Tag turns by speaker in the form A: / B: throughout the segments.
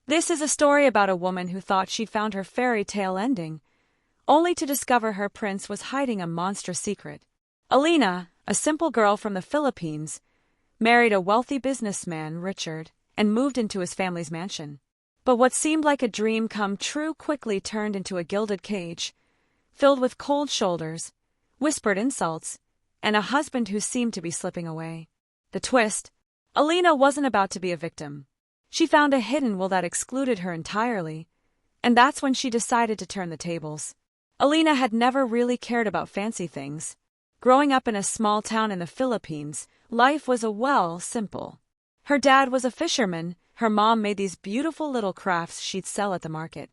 A: This is a story about a woman who thought she'd found her fairy tale ending, only to discover her prince was hiding a monstrous secret. Elina, a simple girl from the Philippines, married a wealthy businessman, Richard, and moved into his family's mansion. But what seemed like a dream come true quickly turned into a gilded cage, filled with cold shoulders, whispered insults, and a husband who seemed to be slipping away. The twist: Elina wasn't about to be a victim. She found a hidden will that excluded her entirely, and that's when she decided to turn the tables. Elina had never really cared about fancy things. Growing up in a small town in the Philippines, life was simple. Her dad was a fisherman, her mom made these beautiful little crafts she'd sell at the market.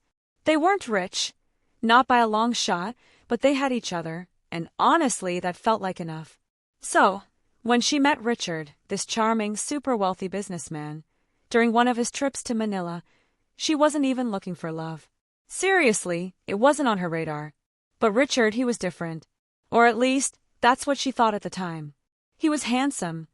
A: They weren't rich, not by a long shot, but they had each other, and honestly that felt like enough. So, when she met Richard, this charming, super wealthy businessman, during one of his trips to Manila, she wasn't even looking for love. Seriously, it wasn't on her radar. But Richard, he was different. Or at least, that's what she thought at the time. He was handsome,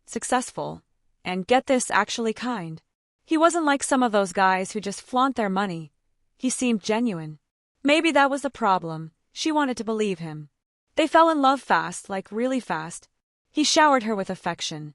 A: successful, and get this, actually kind. He wasn't like some of those guys who just flaunt their money. He seemed genuine. Maybe that was the problem. She wanted to believe him. They fell in love fast, like really fast. He showered her with affection.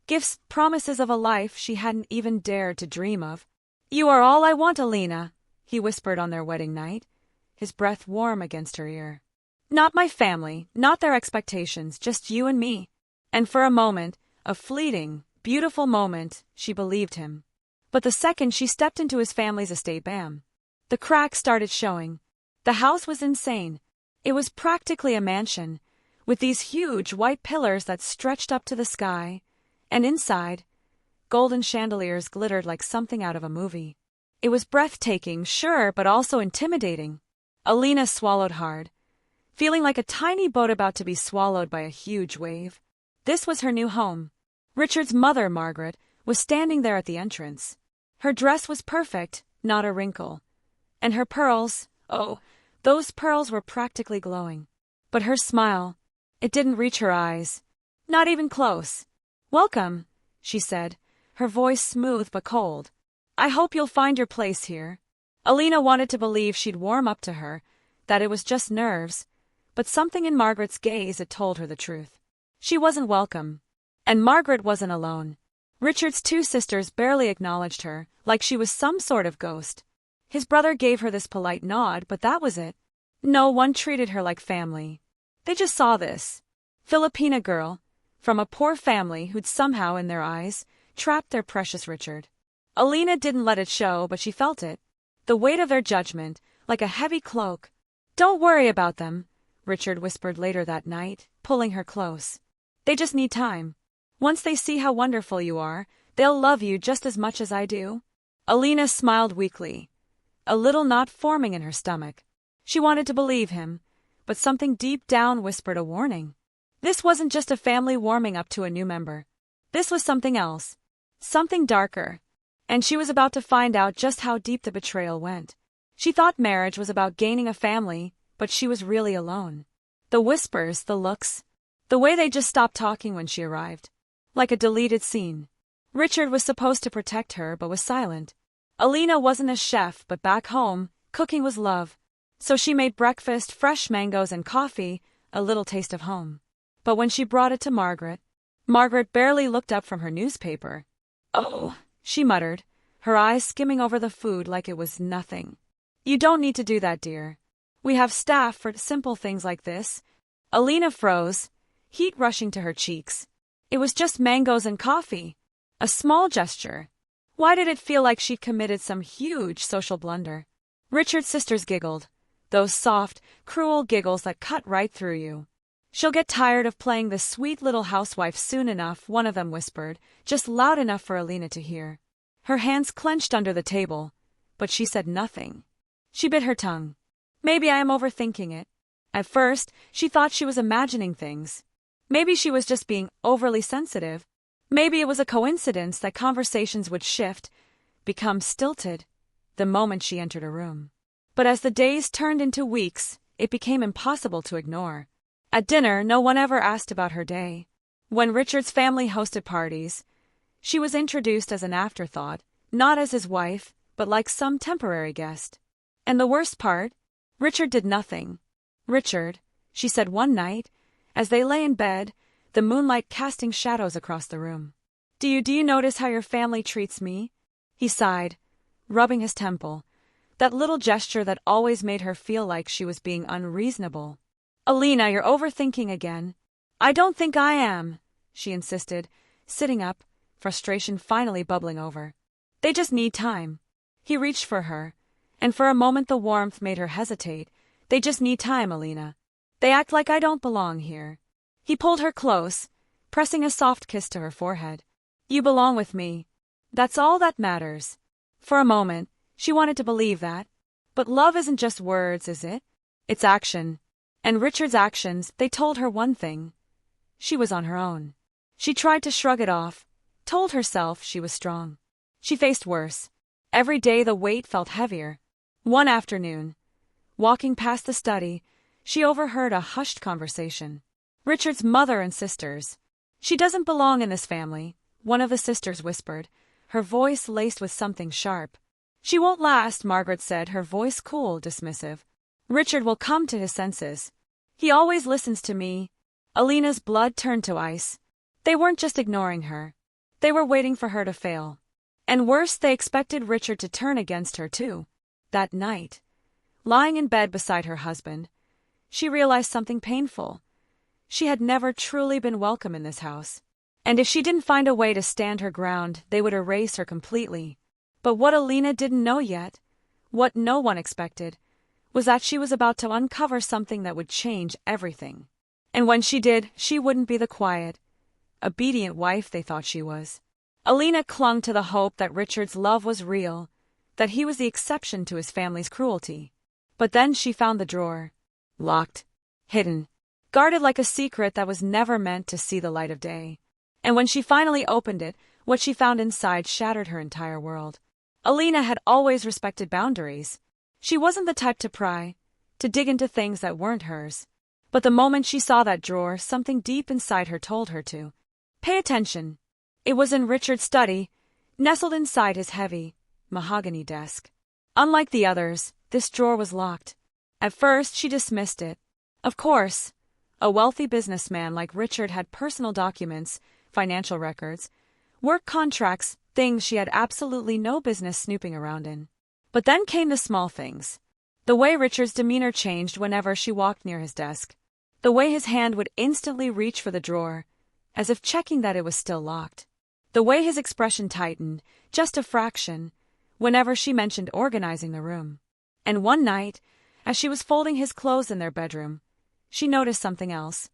A: Gifts, promises of a life she hadn't even dared to dream of. "You are all I want, Elina," he whispered on their wedding night, his breath warm against her ear. "Not my family, not their expectations, just you and me." And for a moment, a fleeting, beautiful moment, she believed him. But the second she stepped into his family's estate, bam! The cracks started showing. The house was insane. It was practically a mansion, with these huge white pillars that stretched up to the sky, and inside, golden chandeliers glittered like something out of a movie. It was breathtaking, sure, but also intimidating. Elina swallowed hard, feeling like a tiny boat about to be swallowed by a huge wave. This was her new home. Richard's mother, Margaret, was standing there at the entrance. Her dress was perfect, not a wrinkle. And her pearls, oh, those pearls were practically glowing. But her smile, it didn't reach her eyes. Not even close. "Welcome," she said, her voice smooth but cold. "I hope you'll find your place here." Elina wanted to believe she'd warm up to her, that it was just nerves, but something in Margaret's gaze had told her the truth. She wasn't welcome. And Margaret wasn't alone. Richard's two sisters barely acknowledged her, like she was some sort of ghost. His brother gave her this polite nod, but that was it. No one treated her like family. They just saw this Filipina girl, from a poor family who'd somehow, in their eyes, trapped their precious Richard. Elina didn't let it show, but she felt it. The weight of their judgment, like a heavy cloak. "Don't worry about them," Richard whispered later that night, pulling her close. "They just need time. Once they see how wonderful you are, they'll love you just as much as I do." Elina smiled weakly, a little knot forming in her stomach. She wanted to believe him, but something deep down whispered a warning. This wasn't just a family warming up to a new member. This was something else. Something darker. And she was about to find out just how deep the betrayal went. She thought marriage was about gaining a family, but she was really alone. The whispers, the looks, the way they just stopped talking when she arrived. Like a deleted scene. Richard was supposed to protect her, but was silent. Elina wasn't a chef, but back home, cooking was love. So she made breakfast, fresh mangoes and coffee, a little taste of home. But when she brought it to Margaret barely looked up from her newspaper. "Oh," she muttered, her eyes skimming over the food like it was nothing. "You don't need to do that, dear. We have staff for simple things like this." Elina froze, heat rushing to her cheeks. It was just mangoes and coffee. A small gesture. Why did it feel like she'd committed some huge social blunder? Richard's sisters giggled. Those soft, cruel giggles that cut right through you. "She'll get tired of playing the sweet little housewife soon enough," one of them whispered, just loud enough for Elina to hear. Her hands clenched under the table, but she said nothing. She bit her tongue. Maybe I am overthinking it. At first, she thought she was imagining things. Maybe she was just being overly sensitive. Maybe it was a coincidence that conversations would shift, become stilted, the moment she entered a room. But as the days turned into weeks, it became impossible to ignore. At dinner, no one ever asked about her day. When Richard's family hosted parties, she was introduced as an afterthought, not as his wife, but like some temporary guest. And the worst part? Richard did nothing. Richard, she said one night, as they lay in bed, the moonlight casting shadows across the room. Do you notice how your family treats me? He sighed, rubbing his temple, that little gesture that always made her feel like she was being unreasonable. Elina, you're overthinking again. I don't think I am, she insisted, sitting up, frustration finally bubbling over. They just need time. He reached for her, and for a moment the warmth made her hesitate. They just need time, Elina. They act like I don't belong here. He pulled her close, pressing a soft kiss to her forehead. You belong with me. That's all that matters. For a moment, she wanted to believe that. But love isn't just words, is it? It's action. And Richard's actions, they told her one thing. She was on her own. She tried to shrug it off, told herself she was strong. She faced worse. Every day the weight felt heavier. One afternoon, walking past the study, she overheard a hushed conversation. Richard's mother and sisters. She doesn't belong in this family, one of the sisters whispered, her voice laced with something sharp. She won't last, Margaret said, her voice cool, dismissive. Richard will come to his senses. He always listens to me. Alina's blood turned to ice. They weren't just ignoring her. They were waiting for her to fail. And worse, they expected Richard to turn against her too. That night, lying in bed beside her husband, she realized something painful. She had never truly been welcome in this house. And if she didn't find a way to stand her ground, they would erase her completely. But what Elina didn't know yet, what no one expected, was that she was about to uncover something that would change everything. And when she did, she wouldn't be the quiet, obedient wife they thought she was. Elina clung to the hope that Richard's love was real, that he was the exception to his family's cruelty. But then she found the drawer. Locked. Hidden. Guarded like a secret that was never meant to see the light of day. And when she finally opened it, what she found inside shattered her entire world. Elina had always respected boundaries. She wasn't the type to pry, to dig into things that weren't hers. But the moment she saw that drawer, something deep inside her told her to pay attention. It was in Richard's study, nestled inside his heavy, mahogany desk. Unlike the others, this drawer was locked. At first, she dismissed it. Of course, a wealthy businessman like Richard had personal documents, financial records, work contracts, things she had absolutely no business snooping around in. But then came the small things. The way Richard's demeanor changed whenever she walked near his desk. The way his hand would instantly reach for the drawer, as if checking that it was still locked. The way his expression tightened, just a fraction, whenever she mentioned organizing the room. And one night, as she was folding his clothes in their bedroom, she noticed something else.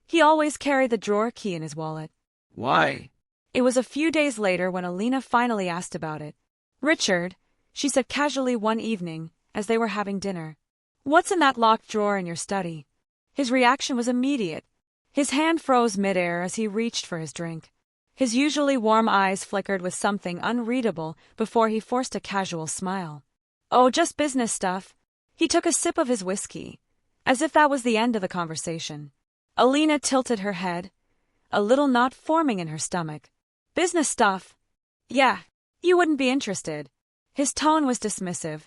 A: He always carried the drawer key in his wallet.
B: Why?
A: It was a few days later when Elina finally asked about it. Richard, she said casually one evening, as they were having dinner. What's in that locked drawer in your study? His reaction was immediate. His hand froze midair as he reached for his drink. His usually warm eyes flickered with something unreadable before he forced a casual smile. Oh, just business stuff. He took a sip of his whiskey, as if that was the end of the conversation. Elina tilted her head, a little knot forming in her stomach. Business stuff? Yeah, you wouldn't be interested. His tone was dismissive,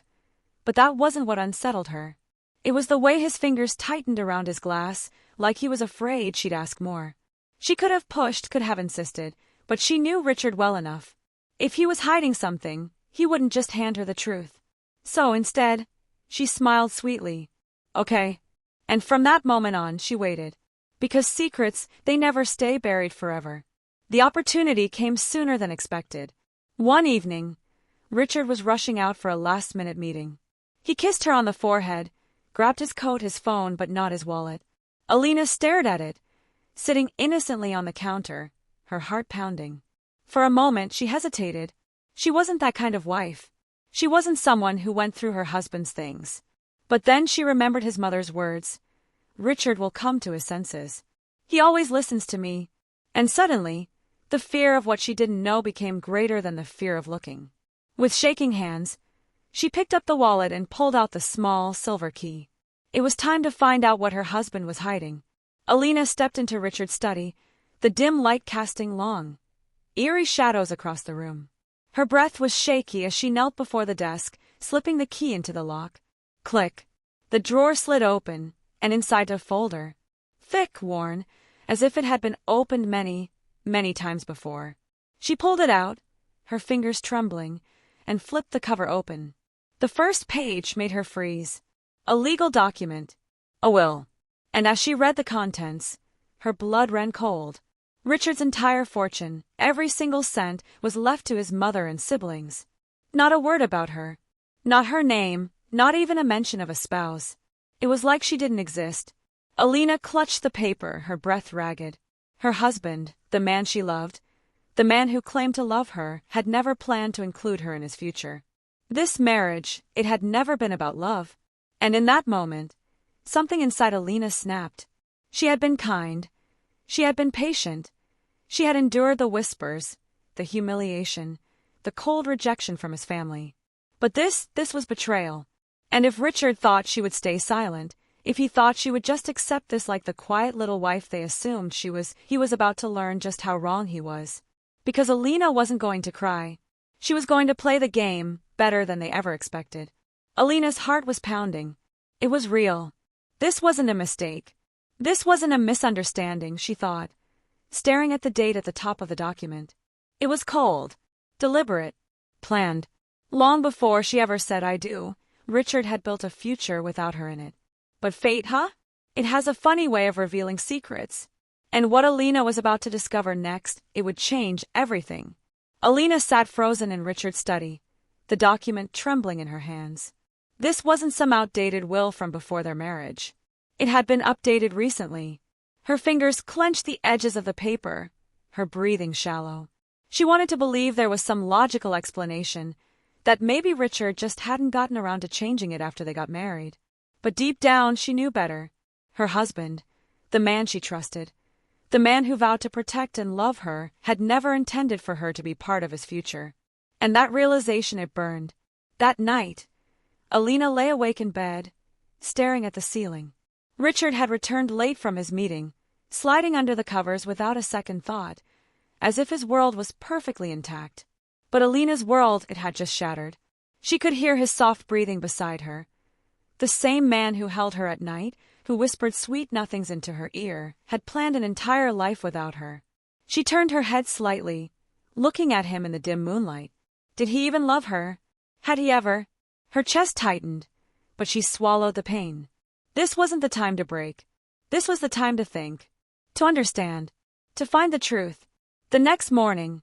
A: but that wasn't what unsettled her. It was the way his fingers tightened around his glass, like he was afraid she'd ask more. She could have pushed, could have insisted, but she knew Richard well enough. If he was hiding something, he wouldn't just hand her the truth. So instead, she smiled sweetly. Okay. And from that moment on, she waited. Because secrets, they never stay buried forever. The opportunity came sooner than expected. One evening, Richard was rushing out for a last-minute meeting. He kissed her on the forehead, grabbed his coat, his phone, but not his wallet. Elina stared at it, sitting innocently on the counter, her heart pounding. For a moment, she hesitated. She wasn't that kind of wife. She wasn't someone who went through her husband's things. But then she remembered his mother's words. Richard will come to his senses. He always listens to me. And suddenly, the fear of what she didn't know became greater than the fear of looking. With shaking hands, she picked up the wallet and pulled out the small silver key. It was time to find out what her husband was hiding. Elina stepped into Richard's study, the dim light casting long, eerie shadows across the room. Her breath was shaky as she knelt before the desk, slipping the key into the lock. Click. The drawer slid open, and inside a folder. Thick, worn, as if it had been opened many, many times before. She pulled it out, her fingers trembling, and flipped the cover open. The first page made her freeze. A legal document. A will. And as she read the contents, her blood ran cold. Richard's entire fortune, every single cent, was left to his mother and siblings. Not a word about her. Not her name, not even a mention of a spouse. It was like she didn't exist. Elina clutched the paper, her breath ragged. Her husband, the man she loved, the man who claimed to love her, had never planned to include her in his future. This marriage, it had never been about love. And in that moment, something inside Elina snapped. She had been kind. She had been patient. She had endured the whispers, the humiliation, the cold rejection from his family. But this was betrayal. And if Richard thought she would stay silent, if he thought she would just accept this like the quiet little wife they assumed she was, he was about to learn just how wrong he was. Because Elina wasn't going to cry. She was going to play the game better than they ever expected. Elina's heart was pounding. It was real. This wasn't a mistake. This wasn't a misunderstanding, she thought, staring at the date at the top of the document. It was cold, deliberate, planned. Long before she ever said I do, Richard had built a future without her in it. But fate, huh? It has a funny way of revealing secrets. And what Elina was about to discover next, it would change everything. Elina sat frozen in Richard's study, the document trembling in her hands. This wasn't some outdated will from before their marriage. It had been updated recently. Her fingers clenched the edges of the paper, her breathing shallow. She wanted to believe there was some logical explanation, that maybe Richard just hadn't gotten around to changing it after they got married. But deep down she knew better. Her husband, the man she trusted, the man who vowed to protect and love her, had never intended for her to be part of his future. And that realization, it burned. That night, Elina lay awake in bed, staring at the ceiling. Richard had returned late from his meeting, sliding under the covers without a second thought, as if his world was perfectly intact. But Elina's world, it had just shattered. She could hear his soft breathing beside her. The same man who held her at night, who whispered sweet nothings into her ear, had planned an entire life without her. She turned her head slightly, looking at him in the dim moonlight. Did he even love her? Had he ever? Her chest tightened, but she swallowed the pain. This wasn't the time to break. This was the time to think, to understand, to find the truth. The next morning,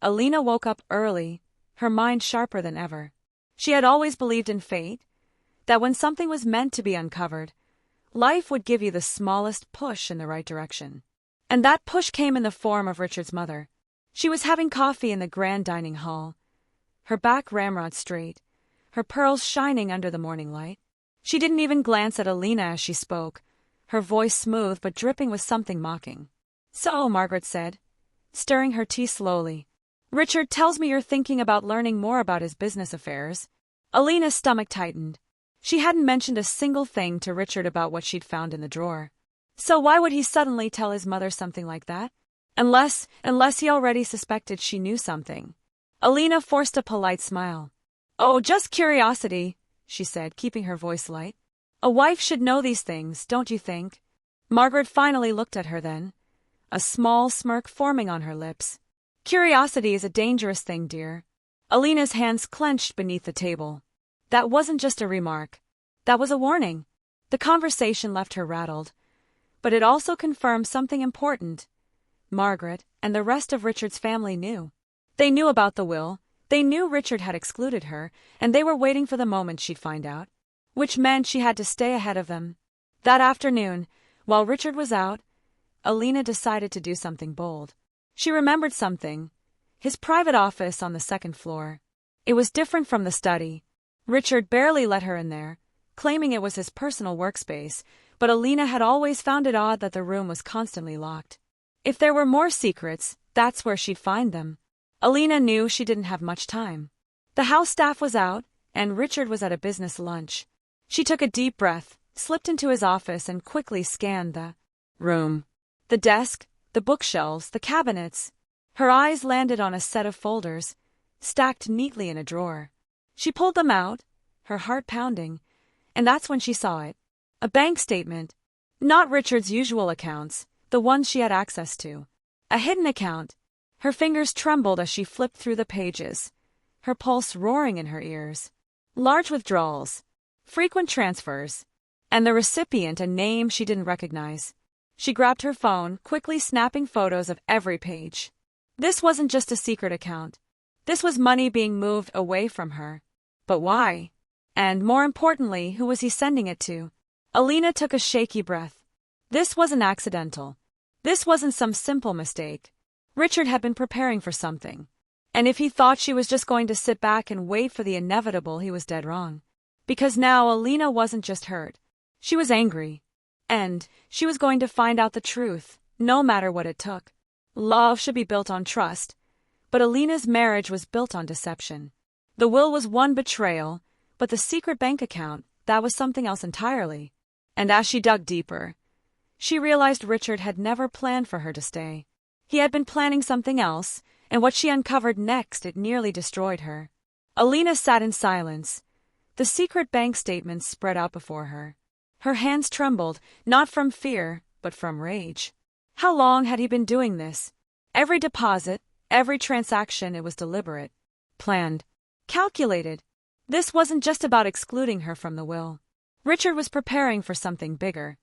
A: Elina woke up early, her mind sharper than ever. She had always believed in fate, that when something was meant to be uncovered, life would give you the smallest push in the right direction. And that push came in the form of Richard's mother. She was having coffee in the grand dining hall, her back ramrod straight, her pearls shining under the morning light. She didn't even glance at Elina as she spoke, her voice smooth but dripping with something mocking. "So," Margaret said, stirring her tea slowly, "Richard tells me you're thinking about learning more about his business affairs." Elina's stomach tightened. She hadn't mentioned a single thing to Richard about what she'd found in the drawer. So why would he suddenly tell his mother something like that? Unless he already suspected she knew something. Elina forced a polite smile. "Oh, just curiosity," she said, keeping her voice light. "A wife should know these things, don't you think?" Margaret finally looked at her then, a small smirk forming on her lips. "Curiosity is a dangerous thing, dear." Elina's hands clenched beneath the table. That wasn't just a remark. That was a warning. The conversation left her rattled. But it also confirmed something important. Margaret and the rest of Richard's family knew. They knew about the will. They knew Richard had excluded her, and they were waiting for the moment she'd find out. Which meant she had to stay ahead of them. That afternoon, while Richard was out, Elina decided to do something bold. She remembered something. His private office on the second floor. It was different from the study. Richard barely let her in there, claiming it was his personal workspace, but Elina had always found it odd that the room was constantly locked. If there were more secrets, that's where she'd find them. Elina knew she didn't have much time. The house staff was out, and Richard was at a business lunch. She took a deep breath, slipped into his office, and quickly scanned the room. The desk, the bookshelves, the cabinets. Her eyes landed on a set of folders, stacked neatly in a drawer. She pulled them out, her heart pounding, and that's when she saw it. A bank statement. Not Richard's usual accounts, the ones she had access to. A hidden account. Her fingers trembled as she flipped through the pages, her pulse roaring in her ears. Large withdrawals, frequent transfers, and the recipient a name she didn't recognize. She grabbed her phone, quickly snapping photos of every page. This wasn't just a secret account. This was money being moved away from her. But why? And more importantly, who was he sending it to? Elina took a shaky breath. This wasn't accidental. This wasn't some simple mistake. Richard had been preparing for something. And if he thought she was just going to sit back and wait for the inevitable, he was dead wrong. Because now Elina wasn't just hurt. She was angry. And she was going to find out the truth, no matter what it took. Love should be built on trust. But Elina's marriage was built on deception. The will was one betrayal, but the secret bank account, that was something else entirely. And as she dug deeper, she realized Richard had never planned for her to stay. He had been planning something else, and what she uncovered next, it nearly destroyed her. Elina sat in silence. The secret bank statements spread out before her. Her hands trembled, not from fear, but from rage. How long had he been doing this? Every deposit, every transaction, it was deliberate, planned, calculated. This wasn't just about excluding her from the will. Richard was preparing for something bigger.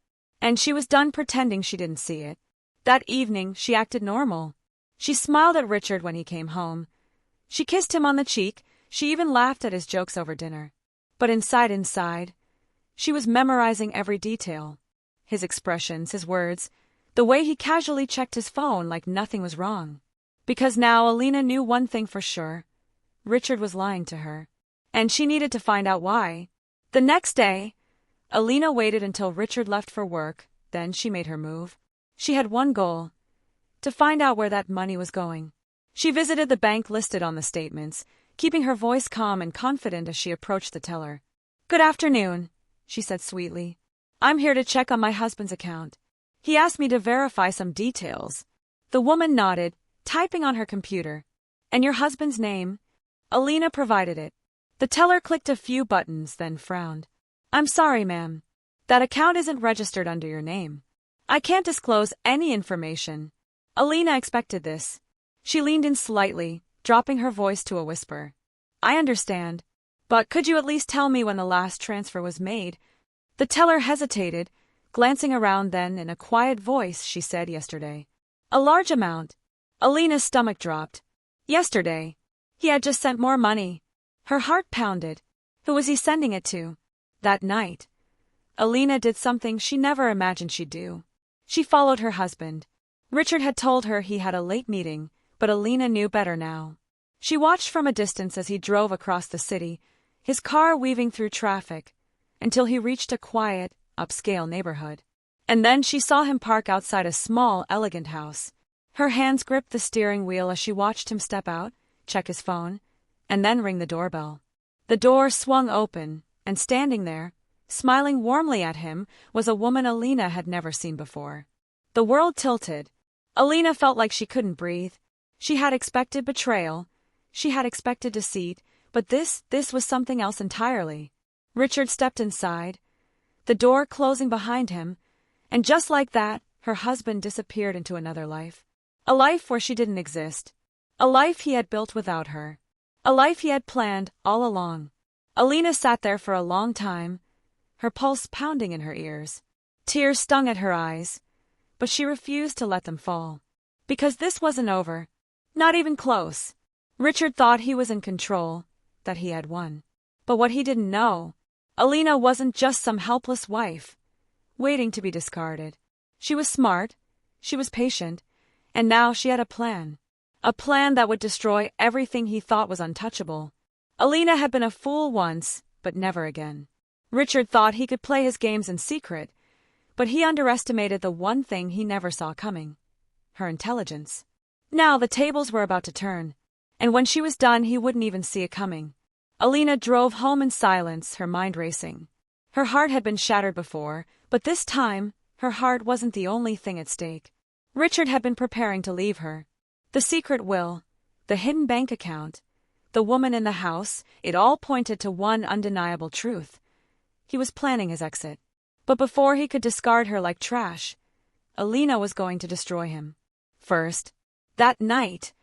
A: And she was done pretending she didn't see it. That evening, she acted normal. She smiled at Richard when he came home. She kissed him on the cheek. She even laughed at his jokes over dinner. But inside, she was memorizing every detail. His expressions, his words, the way he casually checked his phone like nothing was wrong. Because now Elina knew one thing for sure. Richard was lying to her. And she needed to find out why. The next day, Elina waited until Richard left for work, then she made her move. She had one goal: to find out where that money was going. She visited the bank listed on the statements, keeping her voice calm and confident as she approached the teller. "Good afternoon," she said sweetly. "I'm here to check on my husband's account. He asked me to verify some details." The woman nodded, typing on her computer. "And your husband's name?" Elina provided it. The teller clicked a few buttons, then frowned. "I'm sorry, ma'am. That account isn't registered under your name. I can't disclose any information." Elina expected this. She leaned in slightly, dropping her voice to a whisper. "I understand. But could you at least tell me when the last transfer was made?" The teller hesitated, glancing around, then in a quiet voice she said, "Yesterday." "A large amount." Elina's stomach dropped. Yesterday. He had just sent more money. Her heart pounded. Who was he sending it to? That night, Elina did something she never imagined she'd do. She followed her husband. Richard had told her he had a late meeting, but Elina knew better now. She watched from a distance as he drove across the city, his car weaving through traffic, until he reached a quiet, upscale neighborhood. And then she saw him park outside a small, elegant house. Her hands gripped the steering wheel as she watched him step out, check his phone, and then ring the doorbell. The door swung open, and standing there, smiling warmly at him, was a woman Elina had never seen before. The world tilted. Elina felt like she couldn't breathe. She had expected betrayal. She had expected deceit, but this was something else entirely. Richard stepped inside, the door closing behind him, and just like that, her husband disappeared into another life. A life where she didn't exist. A life he had built without her. A life he had planned all along. Elina sat there for a long time, her pulse pounding in her ears. Tears stung at her eyes, but she refused to let them fall. Because this wasn't over. Not even close. Richard thought he was in control, that he had won. But what he didn't know, Elina wasn't just some helpless wife, waiting to be discarded. She was smart, she was patient, and now she had a plan. A plan that would destroy everything he thought was untouchable. Elina had been a fool once, but never again. Richard thought he could play his games in secret, but he underestimated the one thing he never saw coming: her intelligence. Now the tables were about to turn, and when she was done he wouldn't even see it coming. Elina drove home in silence, her mind racing. Her heart had been shattered before, but this time, her heart wasn't the only thing at stake. Richard had been preparing to leave her. The secret will, the hidden bank account, the woman in the house, it all pointed to one undeniable truth. He was planning his exit. But before he could discard her like trash, Elina was going to destroy him. First, that night,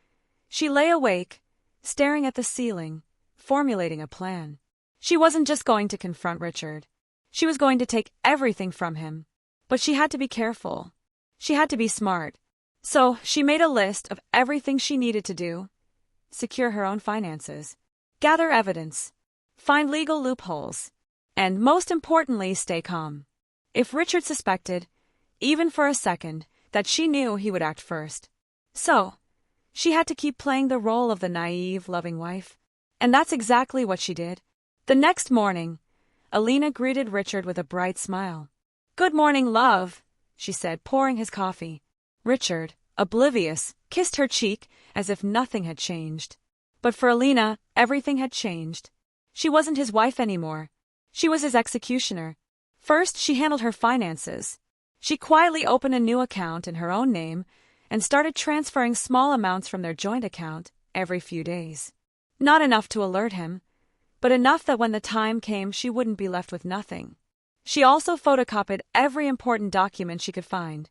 A: she lay awake, staring at the ceiling, formulating a plan. She wasn't just going to confront Richard. She was going to take everything from him. But she had to be careful. She had to be smart. So she made a list of everything she needed to do: secure her own finances, gather evidence, find legal loopholes, and most importantly, stay calm. If Richard suspected, even for a second, that she knew, he would act first. So, she had to keep playing the role of the naive, loving wife. And that's exactly what she did. The next morning, Elina greeted Richard with a bright smile. "Good morning, love," she said, pouring his coffee. Richard, oblivious, kissed her cheek as if nothing had changed. But for Elina, everything had changed. She wasn't his wife anymore. She was his executioner. First, she handled her finances. She quietly opened a new account in her own name and started transferring small amounts from their joint account every few days. Not enough to alert him, but enough that when the time came, she wouldn't be left with nothing. She also photocopied every important document she could find: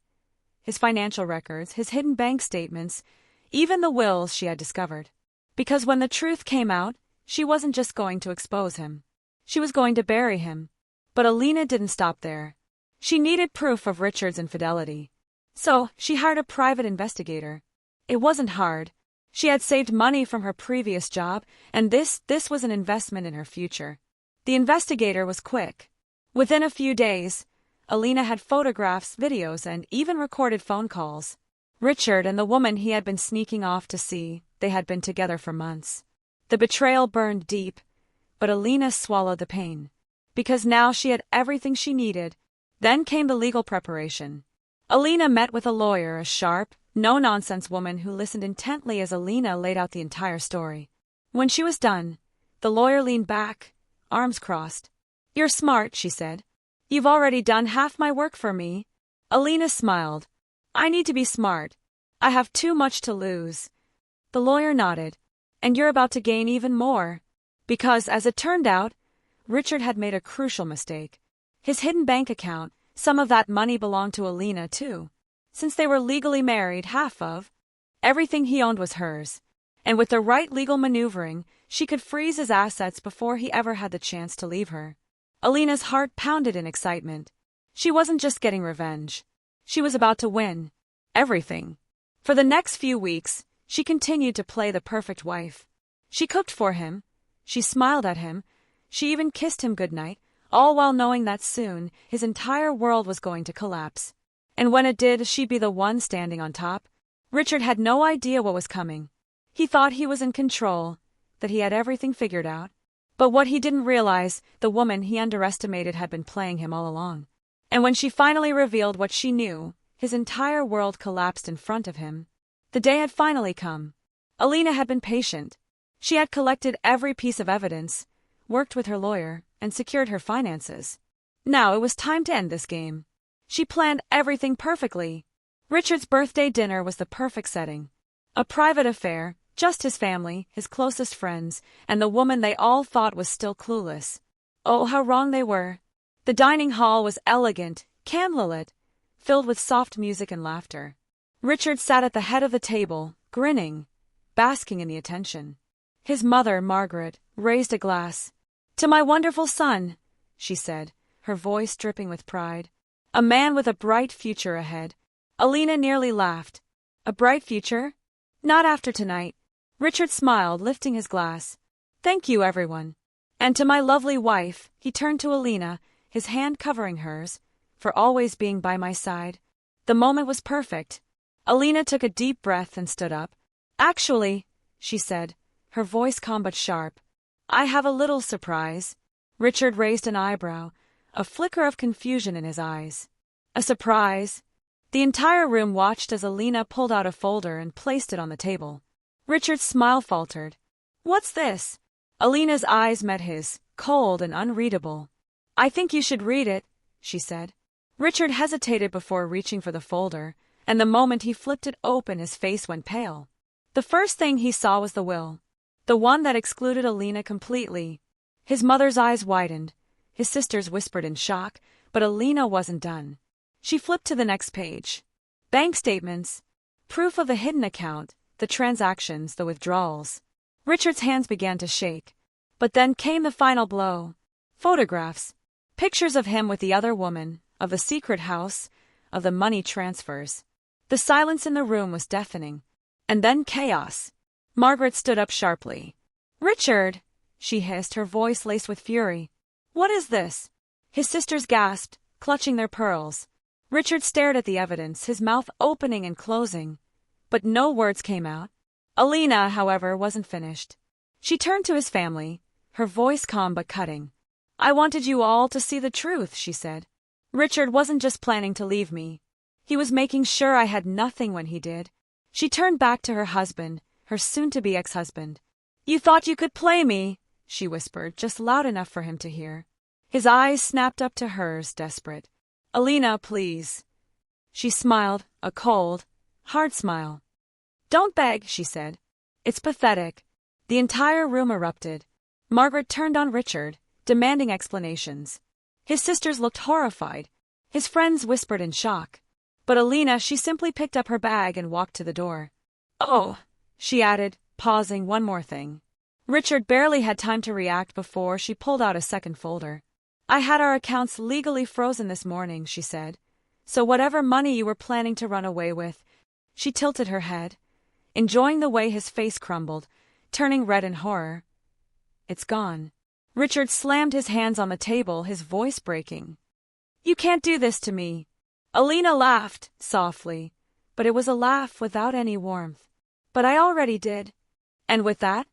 A: his financial records, his hidden bank statements, even the wills she had discovered. Because when the truth came out, she wasn't just going to expose him. She was going to bury him. But Elina didn't stop there. She needed proof of Richard's infidelity. So she hired a private investigator. It wasn't hard. She had saved money from her previous job, and this was an investment in her future. The investigator was quick. Within a few days, Elina had photographs, videos, and even recorded phone calls. Richard and the woman he had been sneaking off to see, they had been together for months. The betrayal burned deep, but Elina swallowed the pain. Because now she had everything she needed. Then came the legal preparation. Elina met with a lawyer, a sharp, no-nonsense woman who listened intently as Elina laid out the entire story. When she was done, the lawyer leaned back, arms crossed. "You're smart," she said. "You've already done half my work for me." Elina smiled. "I need to be smart. I have too much to lose." The lawyer nodded. "And you're about to gain even more." Because, as it turned out, Richard had made a crucial mistake. His hidden bank account, some of that money belonged to Elina too. Since they were legally married, half of everything he owned was hers. And with the right legal maneuvering, she could freeze his assets before he ever had the chance to leave her. Elina's heart pounded in excitement. She wasn't just getting revenge. She was about to win. Everything. For the next few weeks, she continued to play the perfect wife. She cooked for him. She smiled at him. She even kissed him goodnight, all while knowing that soon his entire world was going to collapse. And when it did, she'd be the one standing on top. Richard had no idea what was coming. He thought he was in control, that he had everything figured out. But what he didn't realize, the woman he underestimated had been playing him all along. And when she finally revealed what she knew, his entire world collapsed in front of him. The day had finally come. Elina had been patient. She had collected every piece of evidence, worked with her lawyer, and secured her finances. Now it was time to end this game. She planned everything perfectly. Richard's birthday dinner was the perfect setting. A private affair, just his family, his closest friends, and the woman they all thought was still clueless. Oh, how wrong they were. The dining hall was elegant, candlelit, filled with soft music and laughter. Richard sat at the head of the table, grinning, basking in the attention. His mother, Margaret, raised a glass. "To my wonderful son," she said, her voice dripping with pride. "A man with a bright future ahead." Elina nearly laughed. A bright future? Not after tonight. Richard smiled, lifting his glass. "Thank you, everyone. And to my lovely wife," he turned to Elina, his hand covering hers, "for always being by my side." The moment was perfect. Elina took a deep breath and stood up. "Actually," she said, her voice calm but sharp, "I have a little surprise." Richard raised an eyebrow, a flicker of confusion in his eyes. "A surprise?" The entire room watched as Elina pulled out a folder and placed it on the table. Richard's smile faltered. "What's this?" Elina's eyes met his, cold and unreadable. "I think you should read it," she said. Richard hesitated before reaching for the folder, and the moment he flipped it open, his face went pale. The first thing he saw was the will. The one that excluded Elina completely. His mother's eyes widened. His sisters whispered in shock, but Elina wasn't done. She flipped to the next page. Bank statements. Proof of the hidden account, the transactions, the withdrawals. Richard's hands began to shake. But then came the final blow. Photographs. Pictures of him with the other woman, of the secret house, of the money transfers. The silence in the room was deafening. And then chaos. Margaret stood up sharply. "Richard!" she hissed, her voice laced with fury. "What is this?" His sisters gasped, clutching their pearls. Richard stared at the evidence, his mouth opening and closing. But no words came out. Elina, however, wasn't finished. She turned to his family, her voice calm but cutting. "I wanted you all to see the truth," she said. "Richard wasn't just planning to leave me. He was making sure I had nothing when he did." She turned back to her husband, her soon-to-be ex-husband. "You thought you could play me," she whispered, just loud enough for him to hear. His eyes snapped up to hers, desperate. "Elina, please." She smiled, a cold, hard smile. "Don't beg," she said. "It's pathetic." The entire room erupted. Margaret turned on Richard, demanding explanations. His sisters looked horrified. His friends whispered in shock. But Elina, she simply picked up her bag and walked to the door. "Oh," she added, pausing, "one more thing." Richard barely had time to react before she pulled out a second folder. "I had our accounts legally frozen this morning," she said. "So whatever money you were planning to run away with." She tilted her head, enjoying the way his face crumbled, turning red in horror. "It's gone." Richard slammed his hands on the table, his voice breaking. "You can't do this to me." Elina laughed, softly, but it was a laugh without any warmth. "But I already did." And with that,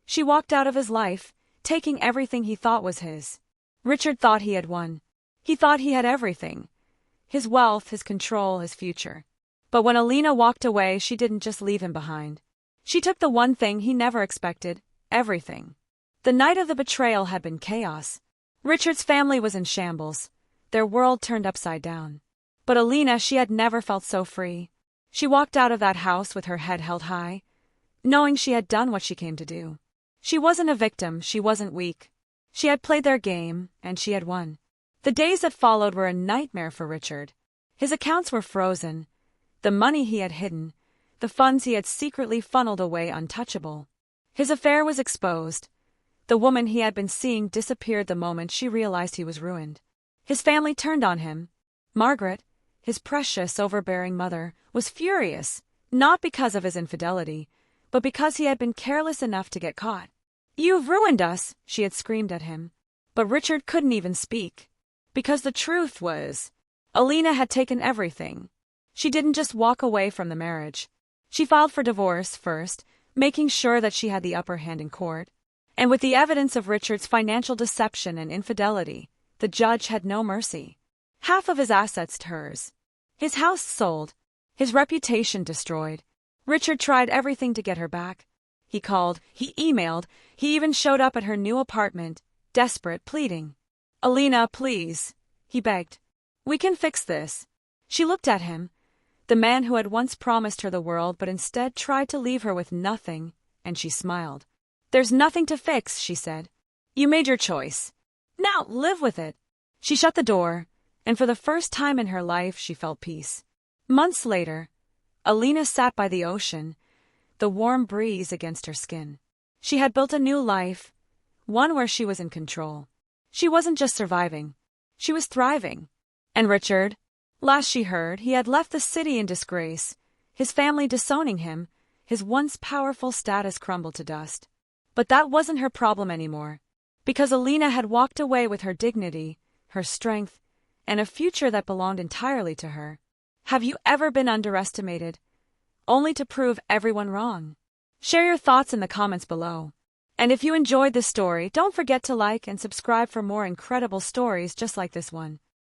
A: she walked out of his life, taking everything he thought was his. Richard thought he had won. He thought he had everything. His wealth, his control, his future. But when Elina walked away, she didn't just leave him behind. She took the one thing he never expected, everything. The night of the betrayal had been chaos. Richard's family was in shambles. Their world turned upside down. But Elina, she had never felt so free. She walked out of that house with her head held high, knowing she had done what she came to do. She wasn't a victim, she wasn't weak. She had played their game, and she had won. The days that followed were a nightmare for Richard. His accounts were frozen. The money he had hidden, the funds he had secretly funneled away untouchable. His affair was exposed. The woman he had been seeing disappeared the moment she realized he was ruined. His family turned on him. Margaret, his precious, overbearing mother, was furious, not because of his infidelity, but because he had been careless enough to get caught. "You've ruined us," she had screamed at him. But Richard couldn't even speak. Because the truth was, Elina had taken everything. She didn't just walk away from the marriage. She filed for divorce first, making sure that she had the upper hand in court. And with the evidence of Richard's financial deception and infidelity, the judge had no mercy. Half of his assets hers. His house sold. His reputation destroyed. Richard tried everything to get her back. He called, he emailed, he even showed up at her new apartment, desperate, pleading. "Elina, please," he begged. "We can fix this." She looked at him, the man who had once promised her the world but instead tried to leave her with nothing, and she smiled. "There's nothing to fix," she said. "You made your choice. Now live with it." She shut the door, and for the first time in her life she felt peace. Months later, Elina sat by the ocean, the warm breeze against her skin. She had built a new life, one where she was in control. She wasn't just surviving, she was thriving. And Richard? Last she heard, he had left the city in disgrace, his family disowning him, his once powerful status crumbled to dust. But that wasn't her problem anymore, because Elina had walked away with her dignity, her strength, and a future that belonged entirely to her. Have you ever been underestimated, only to prove everyone wrong? Share your thoughts in the comments below. And if you enjoyed this story, don't forget to like and subscribe for more incredible stories just like this one.